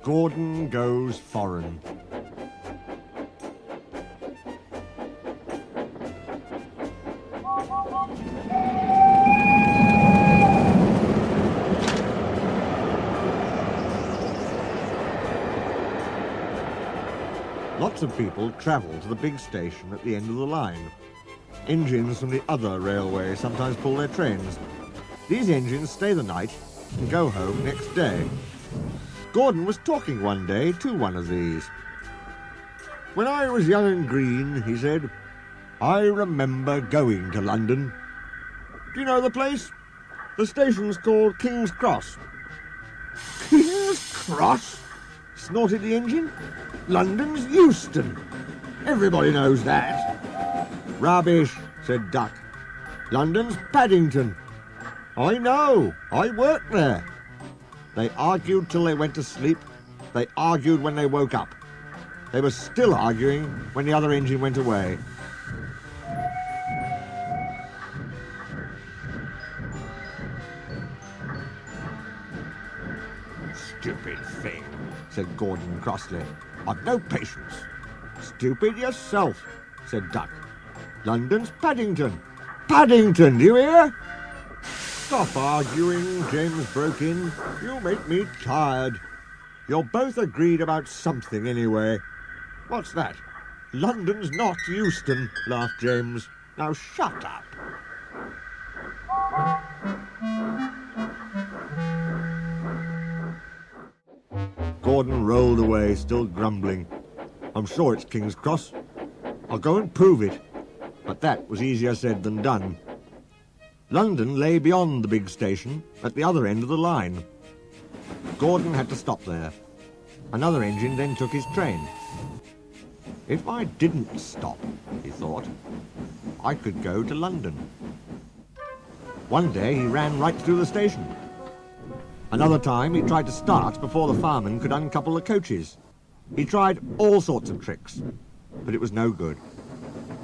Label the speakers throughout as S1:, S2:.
S1: Gordon Goes Foreign. Lots of people travel to the big station at the end of the line. Engines from the other railway sometimes pull their trains. These engines stay the night and go home next day. Gordon was talking one day to one of these. "When I was young and green," he said, "I remember going to London. Do you know the place? The station's called King's Cross." "King's Cross?" snorted the engine. "London's Euston. Everybody knows that." "Rubbish," said Duck. "London's Paddington." "I know. I worked there." They argued till they went to sleep. They argued when they woke up. They were still arguing when the other engine went away. "Stupid thing," said Gordon crossly. "I've no patience." "Stupid yourself," said Duck. "London's Paddington." "Paddington, do you hear?" "Stop arguing," James broke in. "You make me tired. You're both agreed about something anyway." "What's that?" "London's not Euston," laughed James. "Now shut up." Gordon rolled away, still grumbling. "I'm sure it's King's Cross. I'll go and prove it." But that was easier said than done. London lay beyond the big station, at the other end of the line. Gordon had to stop there. Another engine then took his train. "If I didn't stop," he thought, "I could go to London." One day he ran right through the station. Another time he tried to start before the fireman could uncouple the coaches. He tried all sorts of tricks, but it was no good.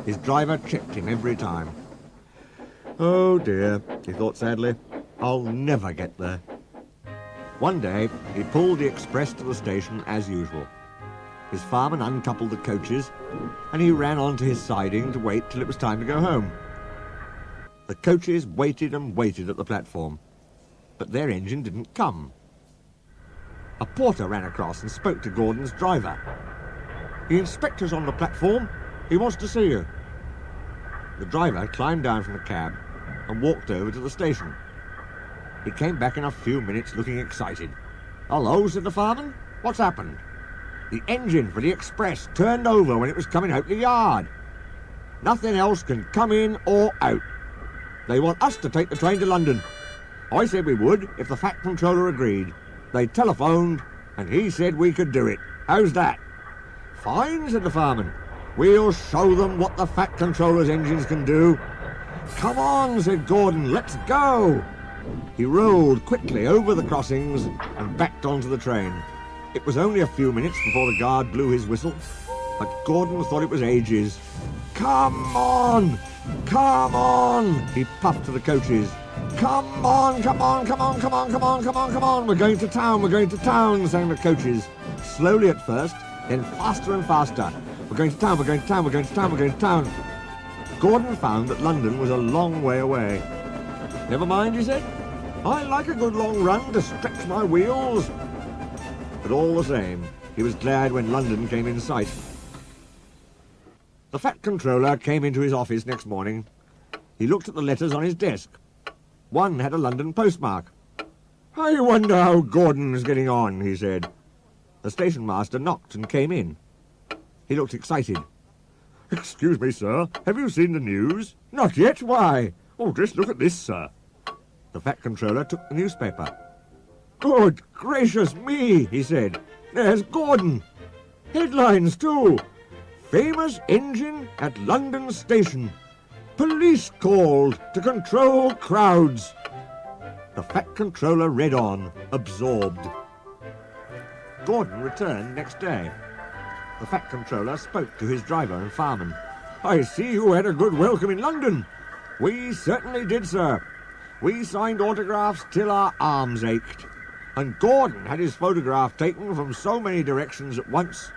S1: His driver tripped him every time. "Oh dear," he thought sadly, "I'll never get there." One day he pulled the express to the station as usual. His fireman uncoupled the coaches and he ran onto his siding to wait till it was time to go home. The coaches waited and waited at the platform, but their engine didn't come. A porter ran across and spoke to Gordon's driver. "The inspector's on the platform. He wants to see you." The driver climbed down from the cab and walked over to the station. He came back in a few minutes looking excited. "Hello," said the fireman. "What's happened?" "The engine for the express turned over when it was coming out the yard. Nothing else can come in or out. They want us to take the train to London. I said we would if the Fat Controller agreed. They telephoned and he said we could do it. How's that?" "Fine," said the fireman. "We'll show them what the Fat Controller's engines can do." "Come on," said Gordon, "let's go." He rolled quickly over the crossings and backed onto the train. It was only a few minutes before the guard blew his whistle, but Gordon thought it was ages. "Come on! Come on!" he puffed to the coaches. "Come on, come on, come on, come on, come on, come on, come on! We're going to town, we're going to town," sang the coaches. Slowly at first, then faster and faster. "We're going to town, we're going to town, we're going to town, we're going to town." Gordon found that London was a long way away. "Never mind," he said. "I like a good long run to stretch my wheels." But all the same, he was glad when London came in sight. The Fat Controller came into his office next morning. He looked at the letters on his desk. One had a London postmark. "I wonder how Gordon's getting on," he said. The station master knocked and came in. He looked excited. "Excuse me, sir, have you seen the news?" "Not yet, why?" "Oh, just look at this, sir." The Fat Controller took the newspaper. "Good gracious me," he said. "There's Gordon. Headlines, too. Famous engine at London station. Police called to control crowds." The Fat Controller read on, absorbed. Gordon returned next day. The Fat Controller spoke to his driver and fireman. "I see you had a good welcome in London." "We certainly did, sir. We signed autographs till our arms ached. And Gordon had his photograph taken from so many directions at once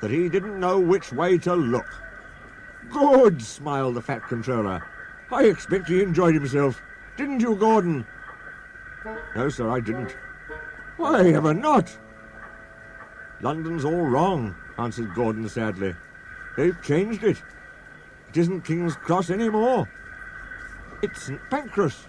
S1: that he didn't know which way to look. Good, smiled the fat controller. I expect he enjoyed himself. Didn't you, Gordon? No, sir, I didn't. Why ever not? London's all wrong, answered Gordon sadly. They've changed it. It isn't King's Cross anymore. It's St. Pancras.